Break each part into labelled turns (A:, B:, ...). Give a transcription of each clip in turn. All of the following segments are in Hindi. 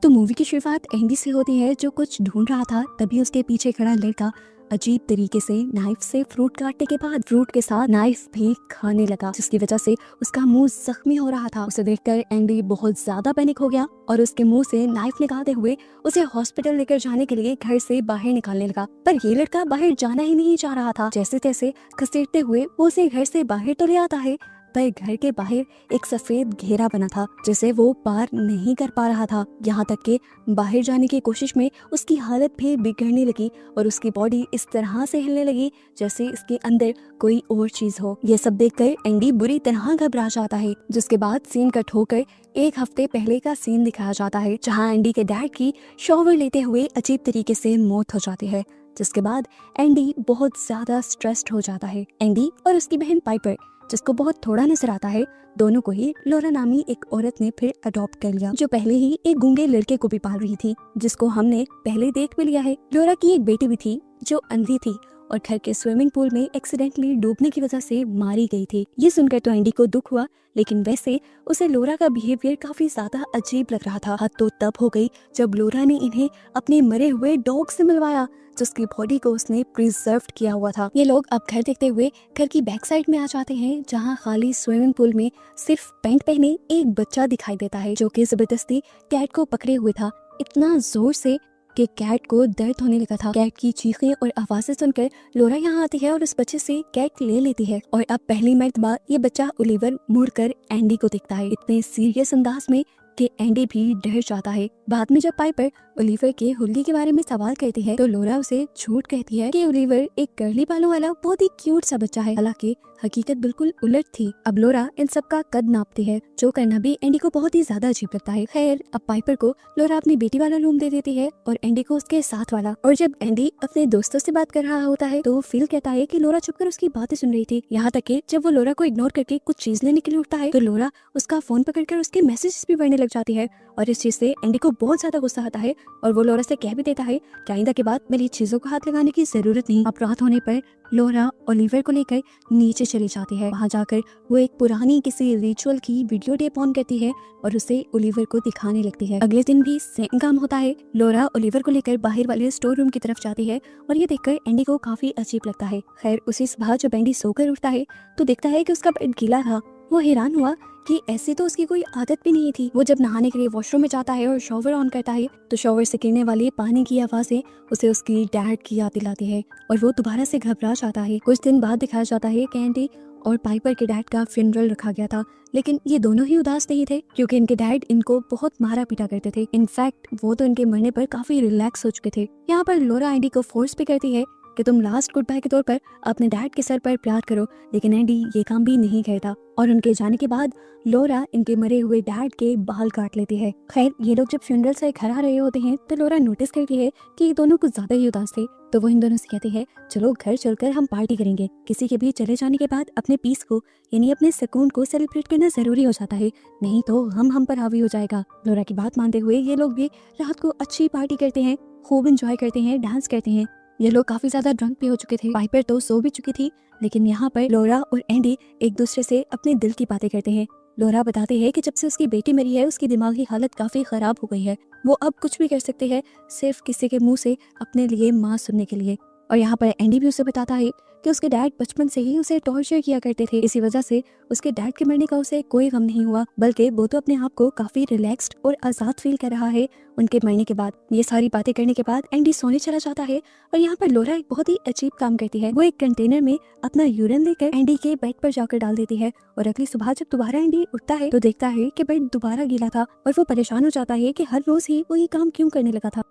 A: तो मूवी की शुरुआत एंडी से होती है जो कुछ ढूंढ रहा था। तभी उसके पीछे खड़ा लड़का अजीब तरीके से नाइफ से फ्रूट काटने के बाद फ्रूट के साथ नाइफ भी खाने लगा, जिसकी वजह से उसका मुंह जख्मी हो रहा था। उसे देखकर एंडी बहुत ज्यादा पैनिक हो गया और उसके मुंह से नाइफ निकालते हुए उसे हॉस्पिटल लेकर जाने के लिए घर से बाहर निकालने लगा। पर ये लड़का बाहर जाना ही नहीं चाह रहा था। जैसे तैसे घसीटते हुए वो उसे घर से बाहर तो ले आता है, पर घर के बाहर एक सफेद घेरा बना था जिसे वो पार नहीं कर पा रहा था। यहाँ तक कि बाहर जाने की कोशिश में उसकी हालत भी बिगड़ने लगी और उसकी बॉडी इस तरह से हिलने लगी जैसे इसके अंदर कोई और चीज हो। ये सब देखकर एंडी बुरी तरह घबरा जाता है, जिसके बाद सीन कट होकर एक हफ्ते पहले का सीन दिखाया जाता है जहाँ एंडी के डैड की शॉवर लेते हुए अजीब तरीके से मौत हो जाती है, जिसके बाद एंडी बहुत ज्यादा स्ट्रेस्ड हो जाता है। एंडी और उसकी बहन पाइपर, जिसको बहुत थोड़ा नजर आता है, दोनों को ही लोरा नामी एक औरत ने फिर अडॉप्ट कर लिया, जो पहले ही एक गूंगे लड़के को भी पाल रही थी, जिसको हमने पहले देख भी लिया है। लोरा की एक बेटी भी थी जो अंधी थी और घर के स्विमिंग पूल में एक्सीडेंटली डूबने की वजह से मारी गई थी। ये सुनकर तो एंडी को दुख हुआ, लेकिन वैसे उसे लोरा का बिहेवियर काफी ज्यादा अजीब लग रहा था। हद तो तब हो गई जब लोरा ने इन्हें अपने मरे हुए डॉग से मिलवाया, जिसकी बॉडी को उसने प्रिजर्व किया हुआ था। ये लोग अब घर देखते हुए घर की बैक साइड में आ जाते हैं, जहाँ खाली स्विमिंग पूल में सिर्फ पैंट पहने एक बच्चा दिखाई देता है, जो कि जबरदस्ती कैट को पकड़े हुए था, इतना जोर से कि कैट को दर्द होने लगा था। कैट की चीखें और आवाजें सुनकर लोरा यहाँ आती है और उस बच्चे से कैट ले लेती है। और अब पहली मर्तबा ये बच्चा ओलिवर मुड़कर एंडी को देखता है, इतने सीरियस अंदाज में कि एंडी भी डर जाता है। बाद में जब पाइपर ओलिवर के हुल्ली के बारे में सवाल करती है तो लोरा उसे झूठ कहती है कि ओलिवर एक कर्ली बालों वाला बहुत ही क्यूट सा बच्चा है, हालांकि हकीकत बिल्कुल उलट थी। अब लोरा इन सब का कद नापती है, जो करना भी एंडी को बहुत ही ज्यादा अजीब लगता है। खैर, अब पाइपर को लोरा अपनी बेटी वाला रूम दे देती है और एंडी को उसके साथ वाला। और जब एंडी अपने दोस्तों से बात कर रहा होता है तो फिल कहता है कि लोरा चुपकर उसकी बातें सुन रही थी। यहाँ तक कि जब वो लोरा को इग्नोर करके कुछ चीज लेने के लिए उठता है तो लोरा उसका फोन पकड़कर उसके मैसेजेस भी पढ़ने लग जाती है और इस चीज से एंडी को बहुत ज्यादा गुस्सा आता है और वो लोरा से कह भी देता है कि आइंदा के बाद मेरी चीजों को हाथ लगाने की जरूरत नहीं। अब रात होने पर लोरा ओलिवर को लेकर नीचे चली जाती है। वहाँ जाकर वो एक पुरानी किसी रिचुअल की वीडियो टेप ऑन करती है और उसे ओलिवर को दिखाने लगती है। अगले दिन भी सेम काम होता है। लोरा ओलिवर को लेकर बाहर वाले स्टोर रूम की तरफ जाती है और ये देखकर एंडी को काफी अजीब लगता है। खैर, उसी सुबह जब एंडी सोकर उठता है तो देखता है कि उसका बेड गीला था। वो हैरान हुआ कि ऐसी तो उसकी कोई आदत भी नहीं थी। वो जब नहाने के लिए वॉशरूम में जाता है और शॉवर ऑन करता है तो शॉवर से गिरने वाले पानी की आवाजें उसे उसकी डैड की याद दिलाती है और वो दोबारा से घबरा जाता है। कुछ दिन बाद दिखाया जाता है कि एंडी और पाइपर के डैड का फ्यूनरल रखा गया था, लेकिन ये दोनों ही उदास नहीं थे क्योंकि इनके डैड इनको बहुत मारा पीटा करते थे। इनफैक्ट वो तो इनके मरने पर काफी रिलैक्स हो चुके थे। यहाँ पर लोरा एंडी को फोर्स भी करती है कि तुम लास्ट गुड बाय के तौर पर अपने डैड के सर पर प्यार करो, लेकिन एंडी ये काम भी नहीं करता और उनके जाने के बाद लोरा इनके मरे हुए डैड के बाल काट लेती है। खैर, ये लोग जब फ्यूनरल से घर आ रहे होते हैं तो लोरा नोटिस करती है कि ये दोनों कुछ ज्यादा ही उदास थे, तो वो इन दोनों से कहती है चलो घर चलकर हम पार्टी करेंगे। किसी के भी चले जाने के बाद अपने पीस को यानी अपने सुकून को सेलिब्रेट करना जरूरी हो जाता है, नहीं तो हम पर हावी हो जाएगा। लोरा की बात मानते हुए ये लोग भी रात को अच्छी पार्टी करते हैं, खूब इंजॉय करते हैं, डांस करते हैं। ये लोग काफी ज्यादा ड्रंक भी हो चुके थे। पाइपर तो सो भी चुकी थी, लेकिन यहाँ पर लोरा और एंडी एक दूसरे से अपने दिल की बातें करते हैं। लोरा बताती है कि जब से उसकी बेटी मरी है उसकी दिमागी हालत काफी खराब हो गई है। वो अब कुछ भी कर सकती है सिर्फ किसी के मुंह से अपने लिए माँ सुनने के लिए। और यहाँ पर एंडी भी उसे बताता है कि उसके डैड बचपन से ही उसे टॉर्चर किया करते थे, इसी वजह से उसके डैड के मरने का उसे कोई गम नहीं हुआ, बल्कि वो तो अपने आप को काफी रिलैक्स्ड और आजाद फील कर रहा है उनके मरने के बाद। ये सारी बातें करने के बाद एंडी सोने चला जाता है और यहाँ पर लोरा एक बहुत ही अजीब काम करती है। वो एक कंटेनर में अपना यूरिन लेकर एंडी के बेड पर जाकर डाल देती है और अगली सुबह जब दोबारा एंडी उठता है तो देखता है कि बेड दोबारा गीला था और वो परेशान हो जाता है कि हर रोज ही वो ये काम क्यों करने लगा था।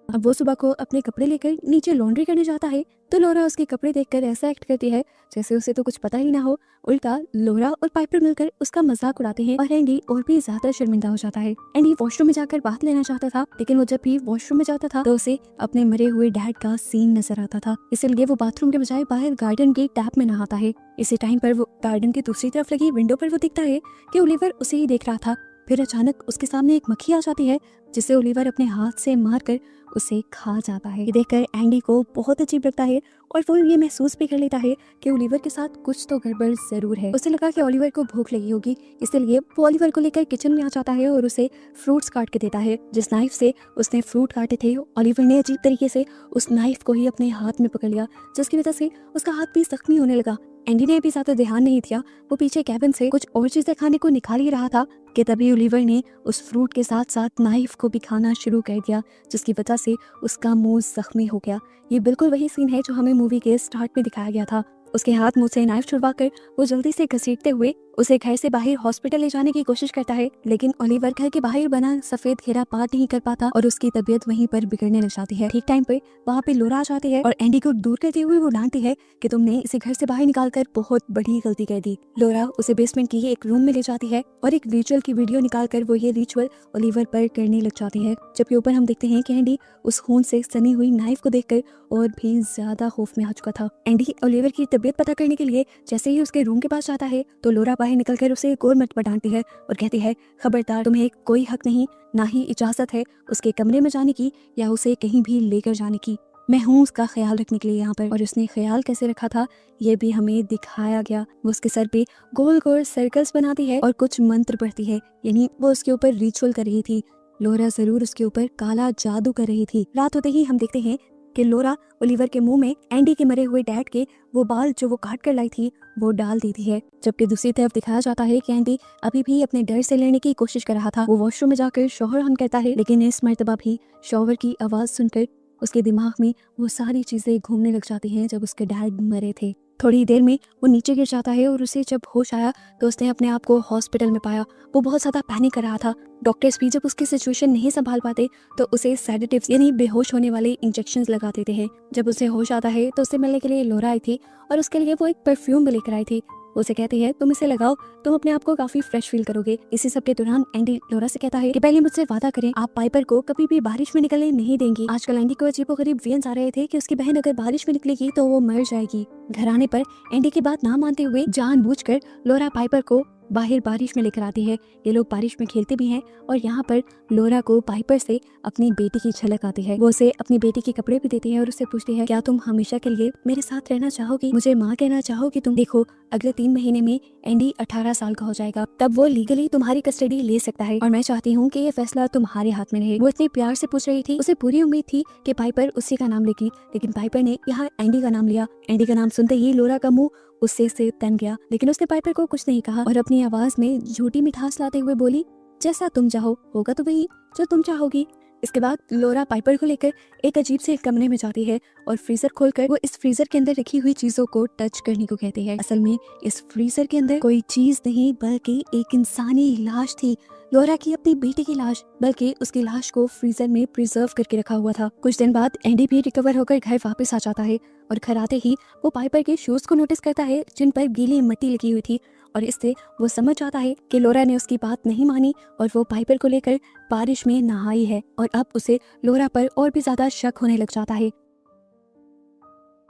A: अब वो सुबह को अपने कपड़े लेकर नीचे लॉन्ड्री करने जाता है तो लोरा उसके कपड़े देखकर ऐसा एक्ट करती है जैसे उसे तो कुछ पता ही ना हो। उल्टा लोरा और पाइपर मिलकर उसका मजाक उड़ाते हैं और एंडी और भी ज्यादा शर्मिंदा हो जाता है। एंडी वॉशरूम में जाकर बात लेना चाहता था, लेकिन वो जब भी वॉशरूम में जाता था तो उसे अपने मरे हुए डैड का सीन नजर आता था, इसलिए वो बाथरूम के बजाय बाहर गार्डन के टैप में नहाता है। इसी टाइम पर वो गार्डन की दूसरी तरफ लगी विंडो पर वो दिखता है कि ओलिवर उसे ही देख रहा था, फिर अचानक उसके सामने एक मक्खी आ जाती है जिसे ओलिवर अपने हाथ से मारकर उसे खा जाता है। ये देखकर एंडी को बहुत अजीब लगता है और वो ये महसूस भी कर लेता है कि ओलिवर के साथ कुछ तो गड़बड़ जरूर है। उसे लगा कि ओलिवर को भूख लगी होगी, इसलिए वो ओलिवर को लेकर किचन में आ जाता है और उसे फ्रूट्स काट के देता है। जिस नाइफ से उसने फ्रूट काटे थे, ओलिवर ने अजीब तरीके से उस नाइफ को ही अपने हाथ में पकड़ लिया, जिसकी वजह से उसका हाथ भी जख्मी होने लगा। एंडी ने भी ज्यादा ध्यान नहीं दिया, वो पीछे कैबिन से कुछ और चीजें खाने को निकाल ही रहा था कि तभी ओलिवर ने उस फ्रूट के साथ साथ नाइफ को भी खाना शुरू कर दिया, जिसकी वजह से उसका मुंह जख्मी हो गया। ये बिल्कुल वही सीन है जो हमें मूवी के स्टार्ट में दिखाया गया था। उसके हाथ मुंह से नाइफ छुड़वाकर वो जल्दी से घसीटते हुए उसे घर से बाहर हॉस्पिटल ले जाने की कोशिश करता है, लेकिन ओलिवर घर के बाहर बना सफेद घेरा पार नहीं कर पाता और उसकी तबीयत वहीं पर बिगड़ने लग जाती है। ठीक टाइम पर वहाँ पे लोरा आ जाती है और एंडी को दूर करते हुए वो डांटती है कि तुमने इसे घर से बाहर निकालकर बहुत बड़ी गलती कर दी। लोरा उसे बेसमेंट की एक रूम में ले जाती है और एक रिचुअल की वीडियो निकालकर वो ये रिचुअल ओलिवर पर करने लग जाती है। जबकि ऊपर हम देखते हैं कि एंडी उस खून से सनी हुई नाइफ को देखकर और भी ज्यादा खौफ में आ चुका था। एंडी ओलिवर की तबीयत पता करने के लिए जैसे ही उसके रूम के पास जाता है तो लोरा बाहर निकलकर उसे एक और मरतबा डांटती है और कहती है, खबरदार, तुम्हें कोई हक नहीं, ना ही इजाजत है उसके कमरे में जाने की या उसे कहीं भी लेकर जाने की। मैं हूँ उसका ख्याल रखने के लिए यहाँ पर। और उसने ख्याल कैसे रखा था ये भी हमें दिखाया गया। वो उसके सर पे गोल गोल सर्कल्स बनाती है और कुछ मंत्र पढ़ती है, यानी वो उसके ऊपर रिचुअल कर रही थी। लोरा जरूर उसके ऊपर काला जादू कर रही थी। रात होते ही हम देखते हैं कि लोरा ओलिवर के मुंह में एंडी के मरे हुए डैड के वो बाल जो वो काट कर लाई थी वो डाल देती है। जबकि दूसरी तरफ दिखाया जाता है कि एंडी अभी भी अपने डर से लड़ने की कोशिश कर रहा था। वो वॉशरूम में जाकर शौहर ऑन करता है, लेकिन इस मर्तबा भी शौहर की आवाज सुनकर उसके दिमाग में वो सारी चीजें घूमने लग जाती हैं जब उसके डैड मरे थे। थोड़ी देर में वो नीचे गिर जाता है और उसे जब होश आया तो उसने अपने आप को हॉस्पिटल में पाया। वो बहुत ज्यादा पैनिक कर रहा था। डॉक्टर्स भी जब उसकी सिचुएशन नहीं संभाल पाते तो उसे सेडेटिव्स यानी बेहोश होने वाले इंजेक्शंस लगा देते हैं। जब उसे होश आता है तो उसे मिलने के लिए लोरा आई थी और उसके लिए वो एक परफ्यूम भी लेकर आई थी। उसे कहती है, तुम इसे लगाओ, तुम अपने आप को काफी फ्रेश फील करोगे। इसी सब के दौरान एंडी लोरा से कहता है कि पहले मुझसे वादा करें, आप पाइपर को कभी भी बारिश में निकलने नहीं देंगी। आजकल एंडी को अजीबोगरीब वेन्स आ रहे थे कि उसकी बहन अगर बारिश में निकलेगी तो वो मर जाएगी। घर आने पर एंडी की बात ना मानते हुए जानबूझकर लोरा पाइपर को बाहर बारिश में लेकर आती है। ये लोग बारिश में खेलते भी हैं और यहाँ पर लोरा को पाइपर से अपनी बेटी की झलक आती है। वो उसे अपनी बेटी के कपड़े भी देती है और उससे पूछती है, क्या तुम हमेशा के लिए मेरे साथ रहना चाहोगी, मुझे माँ कहना चाहोगी तुम? देखो, अगले 3 महीने में एंडी 18 साल का हो जाएगा, तब वो लीगली तुम्हारी कस्टडी ले सकता है और मैं चाहती हूँ कि ये फैसला तुम्हारे हाथ में रहे। वो इतने प्यार से पूछ रही थी, उसे पूरी उम्मीद थी कि पाइपर उसी का नाम लेगी, लेकिन पाइपर ने यहाँ एंडी का नाम लिया। एंडी का नाम सुनते ही लोरा का मुंह उससे से तन गया, लेकिन उसने पाइपर को कुछ नहीं कहा और अपनी आवाज में झूठी मिठास लाते हुए बोली, जैसा तुम चाहो होगा तो वही जो तुम चाहोगी। इसके बाद लोरा पाइपर को लेकर एक अजीब से कमरे में जाती है और फ्रीजर खोलकर वो इस फ्रीजर के अंदर रखी हुई चीजों को टच करने को कहती है। असल में इस फ्रीजर के अंदर कोई चीज नहीं बल्कि एक इंसानी लाश थी, लोरा की अपनी बेटी की लाश, बल्कि उसकी लाश को फ्रीजर में प्रिजर्व करके रखा हुआ था। कुछ दिन बाद एंडी भी रिकवर होकर घर वापस आ जाता है और घर आते ही वो पाइपर के शूज को नोटिस करता है जिन पर गीली मिट्टी लगी हुई थी और इससे वो समझ जाता है कि लोरा ने उसकी बात नहीं मानी और वो पाइपर को लेकर बारिश में नहाई है और अब उसे लोरा पर और भी ज्यादा शक होने लग जाता है।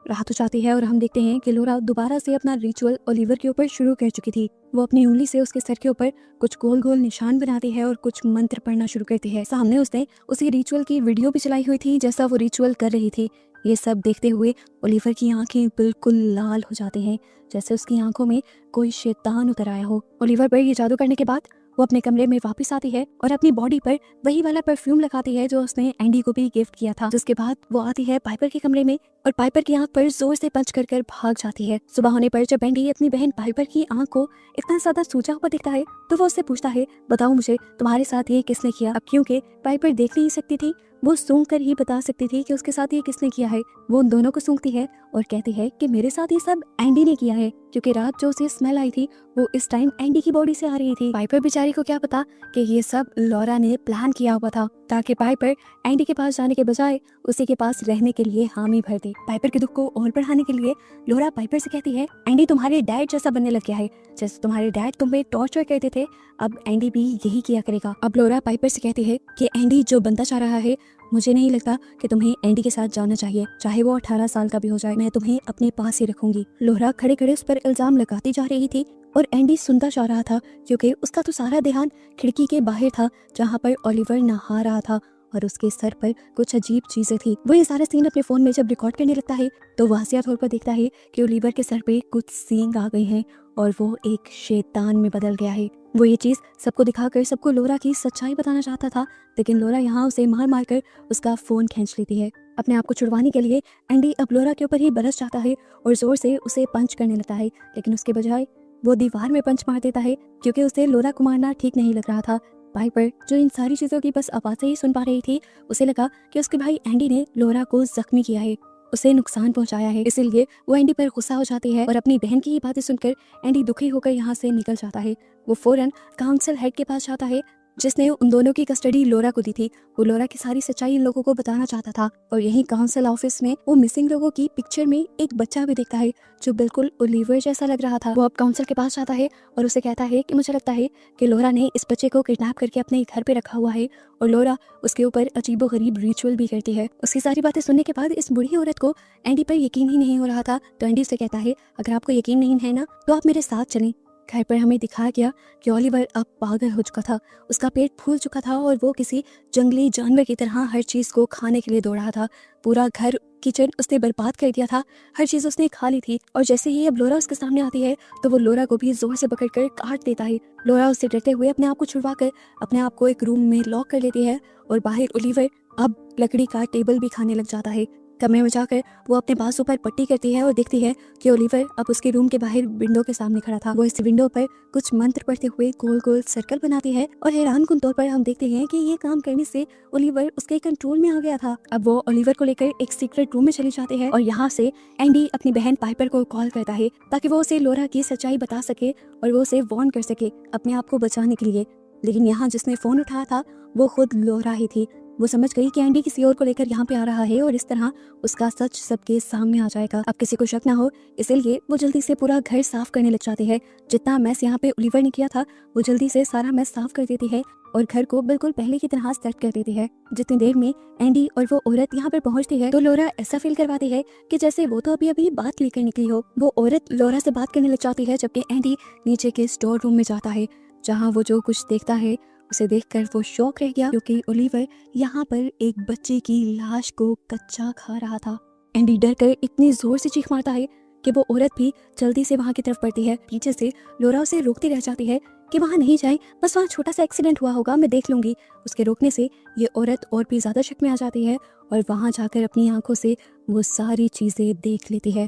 A: रात हो जाती है और हम देखते हैं कि लोरा दोबारा से अपना रिचुअल ओलिवर के ऊपर शुरू कर चुकी थी। वो अपनी उंगली से उसके सर के ऊपर कुछ गोल गोल निशान बनाती है और कुछ मंत्र पढ़ना शुरू करती है। सामने उसने उसी रिचुअल की वीडियो भी चलाई हुई थी जैसा वो रिचुअल कर रही थी। ये सब देखते हुए ओलिवर की आंखें बिल्कुल लाल हो जाती हैं, जैसे उसकी आंखों में कोई शैतान उतर आया हो। ओलिवर पर ये जादू करने के बाद वो अपने कमरे में वापस आती है और अपनी बॉडी पर वही वाला परफ्यूम लगाती है जो उसने एंडी को भी गिफ्ट किया था। जिसके बाद वो आती है पाइपर के कमरे में और पाइपर की आंख पर जोर से पंच कर कर भाग जाती है। सुबह होने पर जब एंडी अपनी बहन पाइपर की आंख को इतना ज्यादा सूजा हुआ दिखता है तो वो उससे पूछता है, बताओ मुझे तुम्हारे साथ ये किसने किया। अब क्योंकि पाइपर देख नहीं सकती थी, वो सूंघ कर ही बता सकती थी कि उसके साथ ये किसने किया है। वो उन दोनों को सूंघती है और कहती है कि मेरे साथ ये सब एंडी ने किया है, क्योंकि रात जो उसे स्मेल आई थी वो इस टाइम एंडी की बॉडी से आ रही थी। पाइपर बेचारी को क्या पता कि ये सब लोरा ने प्लान किया हुआ था ताकि पाइपर एंडी के पास जाने के बजाय उसी के पास रहने के लिए हामी भर दे। पाइपर के दुख को और बढ़ाने के लिए लोरा पाइपर से कहती है, एंडी तुम्हारे डैड जैसा बनने लग गया है, जैसे तुम्हारे डैड तुम्हें टॉर्चर करते थे अब एंडी भी यही किया करेगा। अब लोरा पाइपर से कहती है कि एंडी जो बनता चाह रहा है, मुझे नहीं लगता कि तुम्हें एंडी के साथ जाना चाहिए, चाहे वो 18 साल का भी हो जाए, मैं तुम्हें अपने पास ही रखूंगी। लोरा खड़े खड़े उस पर इल्जाम लगाती जा रही थी और एंडी सुनता जा रहा था क्योंकि उसका तो सारा ध्यान खिड़की के बाहर था जहाँ पर ओलिवर नहा रहा था और उसके सर पर कुछ अजीब चीजें थी। वो ये सारा सीन अपने फोन में जब रिकॉर्ड करने लगता है तो वासिया तौर पर देखता है कि ओलिवर के सर पे कुछ सींग आ गए हैं और वो एक शैतान में बदल गया है। वो ये चीज सबको दिखाकर सबको लोरा की सच्चाई बताना चाहता था, लेकिन लोरा यहाँ उसे मार मार कर उसका फोन खींच लेती है। अपने आप को छुड़वाने के लिए एंडी अब लोरा के ऊपर ही बरस जाता है और जोर से उसे पंच करने लगता है, लेकिन उसके बजाय वो दीवार में पंच मार देता है क्योंकि उसे लोरा को मारना ठीक नहीं लग रहा था। पाइपर जो इन सारी चीजों की बस आवाजें ही सुन पा रही थी, उसे लगा कि उसके भाई एंडी ने लोरा को जख्मी किया है, उसे नुकसान पहुंचाया है। इसीलिए वो एंडी पर गुस्सा हो जाती है और अपनी बहन की ये बातें सुनकर एंडी दुखी होकर यहाँ से निकल जाता है। वो फौरन काउंसिल हेड के पास जाता है जिसने उन दोनों की कस्टडी लोरा को दी थी। वो लोरा की सारी सच्चाई इन लोगों को बताना चाहता था और यही काउंसिल ऑफिस में वो मिसिंग लोगों की पिक्चर में एक बच्चा भी दिखता है जो बिल्कुल ओलिवर जैसा लग रहा था। वो अब काउंसिल के पास जाता है और उसे कहता है कि मुझे लगता है कि लोरा ने इस बच्चे को किडनैप करके अपने घर पे रखा हुआ है और लोरा उसके ऊपर अजीबोगरीब रिचुअल भी करती है। उसकी सारी बातें सुनने के बाद इस बूढ़ी औरत को एंडी पर यकीन ही नहीं हो रहा था, तो एंडी उसे कहता है अगर आपको यकीन नहीं है ना तो आप मेरे साथ चलें। घर पर हमें दिखाया गया कि ओलिवर अब पागल हो चुका था, उसका पेट फूल चुका था और वो किसी जंगली जानवर की तरह हर चीज़ को खाने के लिए दौड़ रहा था। पूरा घर किचन उसने बर्बाद कर दिया था, हर चीज़ उसने खा ली थी और जैसे ही अब लोरा उसके सामने आती है तो वो लोरा को भी जोर से पकड़कर काट देता है। लोरा उससे डरते हुए अपने आप को छुड़वा कर अपने आप को एक रूम में लॉक कर लेती है और बाहर ओलिवर अब लकड़ी का टेबल भी खाने लग जाता है। कमरे में जाकर वो अपने बाजू पर पट्टी करती है और देखती है कि ओलिवर अब उसके रूम के बाहर विंडो के सामने खड़ा था। वो इस विंडो पर कुछ मंत्र पढ़ते हुए गोल गोल सर्कल बनाती है और हैरानकुन तौर पर हम देखते हैं कि ये काम करने से ओलिवर उसके कंट्रोल में आ गया था। अब वो ओलिवर को लेकर एक सीक्रेट रूम में चले जाते हैं और यहाँ से एंडी अपनी बहन पाइपर को कॉल करता है ताकि वो उसे लोरा की सच्चाई बता सके और वो उसे वार्न कर सके अपने आप को बचाने के लिए। लेकिन यहाँ जिसने फोन उठाया था वो खुद लोरा ही थी। वो समझ गई कि एंडी किसी और को लेकर यहाँ पे आ रहा है और इस तरह उसका सच सबके सामने आ जाएगा। अब किसी को शक ना हो इसलिए वो जल्दी से पूरा घर साफ करने लग जाती है। जितना मैस यहाँ पे ओलिवर ने किया था वो जल्दी से सारा मैस साफ कर देती है और घर को बिल्कुल पहले की तरह सेट कर देती है। जितनी देर में एंडी और वो औरत यहाँ पर पहुँचती है तो लोरा ऐसा फील करवाती है कि जैसे वो तो अभी अभी बात लेकर निकली हो। वो औरत लोरा से बात करने लग जाती है जबकि एंडी नीचे के स्टोर रूम में जाता है जहाँ वो जो कुछ देखता है उसे देखकर वो शॉक रह गया क्योंकि ओलिवर यहाँ पर एक बच्चे की लाश को कच्चा खा रहा था। एंडी डर कर इतनी जोर से चीख मारता है कि वो औरत भी जल्दी से वहाँ की तरफ बढ़ती है। पीछे से लोरा उसे रोकती रह जाती है कि वहाँ नहीं जाए, बस वहाँ छोटा सा एक्सीडेंट हुआ होगा, मैं देख लूंगी। उसके रोकने से ये औरत और भी ज्यादा शक में आ जाती है और वहाँ जाकर अपनी आंखों से वो सारी चीजें देख लेती है।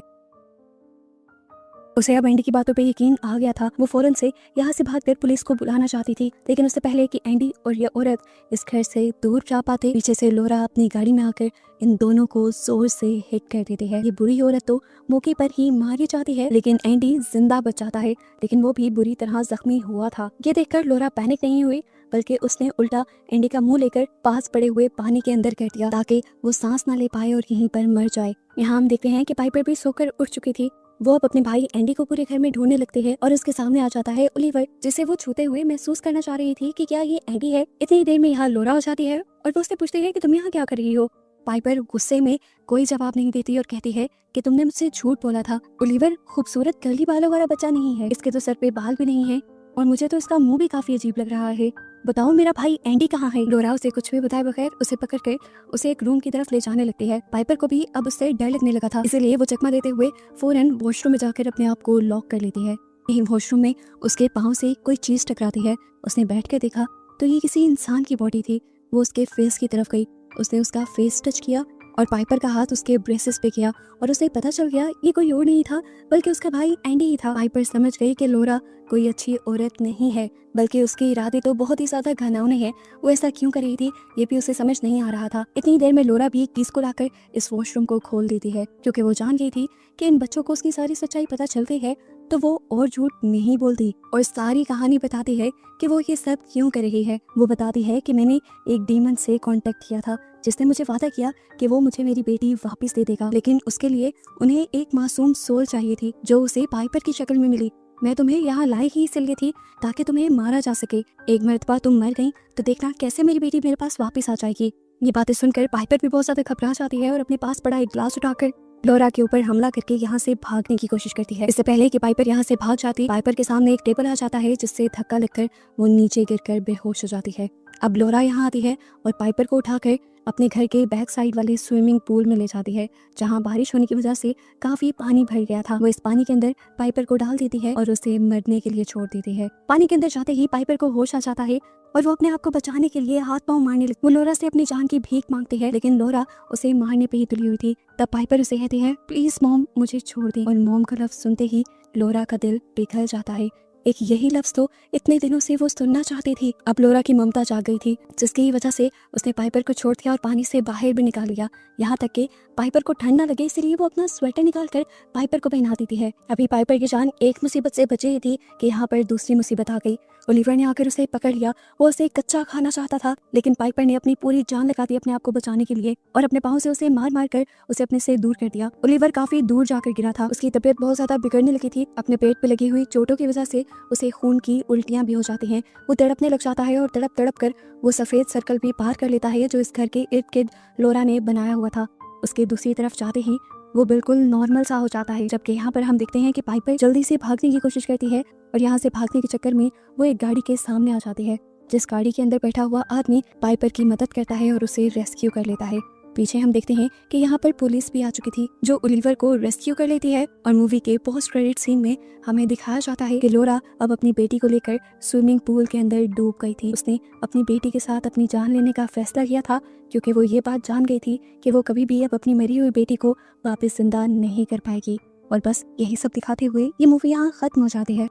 A: उसे अब एंडी की बातों पे यकीन आ गया था। वो फौरन से यहाँ से भागकर पुलिस को बुलाना चाहती थी, लेकिन उससे पहले कि एंडी और ये औरत इस घर से दूर जा पाते पीछे से लोरा अपनी गाड़ी में आकर इन दोनों को जोर से हिट कर देती है। ये बुरी औरत तो मौके पर ही मारी जाती है लेकिन एंडी जिंदा बच जाता है, लेकिन वो भी बुरी तरह जख्मी हुआ था। ये देखकर लोरा पैनिक नहीं हुई बल्कि उसने उल्टा एंडी का मुंह लेकर पास पड़े हुए पानी के अंदर कर दिया ताकि वो सांस ना ले पाए और यहीं पर मर जाए। यहाँ हम देखते हैं कि पाइपर भी सोकर उठ चुकी थी। वो अब अपने भाई एंडी को पूरे घर में ढूंढने लगते हैं और उसके सामने आ जाता है ओलिवर, जिसे वो छूते हुए महसूस करना चाह रही थी कि क्या ये एंडी है। इतनी देर में यहाँ लोरा हो जाती है और वो उससे पूछती है कि तुम यहाँ क्या कर रही हो। पाइपर गुस्से में कोई जवाब नहीं देती और कहती है कि तुमने मुझसे झूठ बोला था। ओलिवर खूबसूरत कर्ली बालों वाला बच्चा नहीं है, इसके तो सर पे बाल भी नहीं है और मुझे तो इसका मुंह भी काफी अजीब लग रहा है। बताओ मेरा भाई एंडी कहाँ है। लोरा उसे कुछ भी बताए बगैर उसे पकड़कर उसे एक रूम की तरफ ले जाने लगती है। पाइपर को भी अब उससे डर लगने लगा था, इसलिए वो चकमा देते हुए फौरन वॉशरूम में जाकर अपने आप को लॉक कर लेती है। यही वॉशरूम में उसके पाँव से कोई चीज टकराती है। उसने बैठ कर देखा तो ये किसी इंसान की बॉडी थी। वो उसके फेस की तरफ गई, उसने उसका फेस टच किया और पाइपर का हाथ उसके ब्रेसेस पे किया और उसे पता चल गया ये कोई और नहीं था बल्कि उसका भाई एंडी ही था। पाइपर समझ गई कि लोरा कोई अच्छी औरत नहीं है बल्कि उसके इरादे तो बहुत ही ज्यादा घिनौने हैं। वो ऐसा क्यों कर रही थी ये भी उसे समझ नहीं आ रहा था। इतनी देर में लोरा भी कीज को लाकर इस वॉशरूम को खोल देती है क्योंकि वो जान गई थी कि इन बच्चों को उसकी सारी सच्चाई पता चल गई है तो वो और झूठ नहीं बोलती और सारी कहानी बताती है कि वो ये सब क्यों कर रही है। वो बताती है कि मैंने एक डीमन से कांटेक्ट किया था जिसने मुझे वादा किया कि वो मुझे मेरी बेटी वापस दे देगा, लेकिन उसके लिए उन्हें एक मासूम सोल चाहिए थी जो उसे पाइपर की शक्ल में मिली। मैं तुम्हें यहाँ लाई ही इसलिए थी ताकि तुम्हें मारा जा सके। एक मर्तबा तुम मर गई तो देखना कैसे मेरी बेटी मेरे पास वापस आ जाएगी। ये बातें सुनकर पाइपर भी बहुत ज्यादा घबरा जाती है और अपने पास पड़ा एक ग्लास उठाकर लोरा के ऊपर हमला करके यहाँ से भागने की कोशिश करती है। इससे पहले कि पाइपर यहाँ से भाग जाती, पाइपर के सामने एक टेबल आ जाता है जिससे धक्का लगकर वो नीचे गिरकर बेहोश हो जाती है। अब लोरा यहाँ आती है और पाइपर को उठाकर अपने घर के बैक साइड वाले स्विमिंग पूल में ले जाती है, जहाँ बारिश होने की वजह से काफी पानी भर गया था। वो इस पानी के अंदर पाइपर को डाल देती है और उसे मरने के लिए छोड़ देती है। पानी के अंदर जाते ही पाइपर को होश आ जाता है और वो अपने आप को बचाने के लिए हाथ पांव मारने लगती। वो लोरा से अपनी जान की भीख मांगती है, लेकिन लोरा उसे मारने पे ही तुली हुई थी। तब पाइपर उसे कहती है, प्लीज मॉम मुझे छोड़ दे। और मॉम का लफ्ज सुनते ही लोरा का दिल पिघल जाता है। एक यही लफ्ज तो इतने दिनों से वो सुनना चाहती थी। अब लोरा की ममता जाग गई थी, जिसकी वजह से उसने पाइपर को छोड़ दिया और पानी से बाहर भी निकाल लिया। यहाँ तक कि पाइपर को ठंड न लगे इसलिए वो अपना स्वेटर निकाल कर पाइपर को पहना देती है। अभी पाइपर की जान एक मुसीबत से बची थी कि यहाँ पर दूसरी मुसीबत आ गई। ओलिवर ने आकर उसे पकड़ लिया। वो उसे कच्चा खाना चाहता था, लेकिन पाइपर ने अपनी पूरी जान लगा दी अपने आप को बचाने के लिए और अपने पाँव से उसे मार मार कर उसे अपने से दूर कर दिया। ओलिवर काफी दूर जाकर गिरा था। उसकी तबीयत बहुत ज्यादा बिगड़ने लगी थी। अपने पेट पे लगी हुई चोटों की वजह से उसे खून की उल्टियां भी हो जाती हैं। वो तड़पने लग जाता है और तड़प तड़प कर वो सफेद सर्कल भी पार कर लेता है जो इस घर के इर्द गिर्द लोरा ने बनाया हुआ था। उसके दूसरी तरफ जाते ही वो बिल्कुल नॉर्मल सा हो जाता है। जबकि यहाँ पर हम देखते हैं कि पाइपर जल्दी से भागने की कोशिश करती है और यहाँ से भागने के चक्कर में वो एक गाड़ी के सामने आ जाती है, जिस गाड़ी के अंदर बैठा हुआ आदमी पाइपर की मदद करता है और उसे रेस्क्यू कर लेता है। पीछे हम देखते हैं कि यहाँ पर पुलिस भी आ चुकी थी जो ओलिवर को रेस्क्यू कर लेती है और मूवी के पोस्ट क्रेडिट सीन में हमें दिखाया जाता है कि लोरा अब अपनी बेटी को लेकर स्विमिंग पूल के अंदर डूब गई थी। उसने अपनी बेटी के साथ अपनी जान लेने का फैसला किया था क्योंकि वो ये बात जान गई थी कि वो कभी भी अब अपनी मरी हुई बेटी को वापस जिंदा नहीं कर पाएगी। और बस यही सब दिखाते हुए ये मूवी यहाँ खत्म हो जाती है।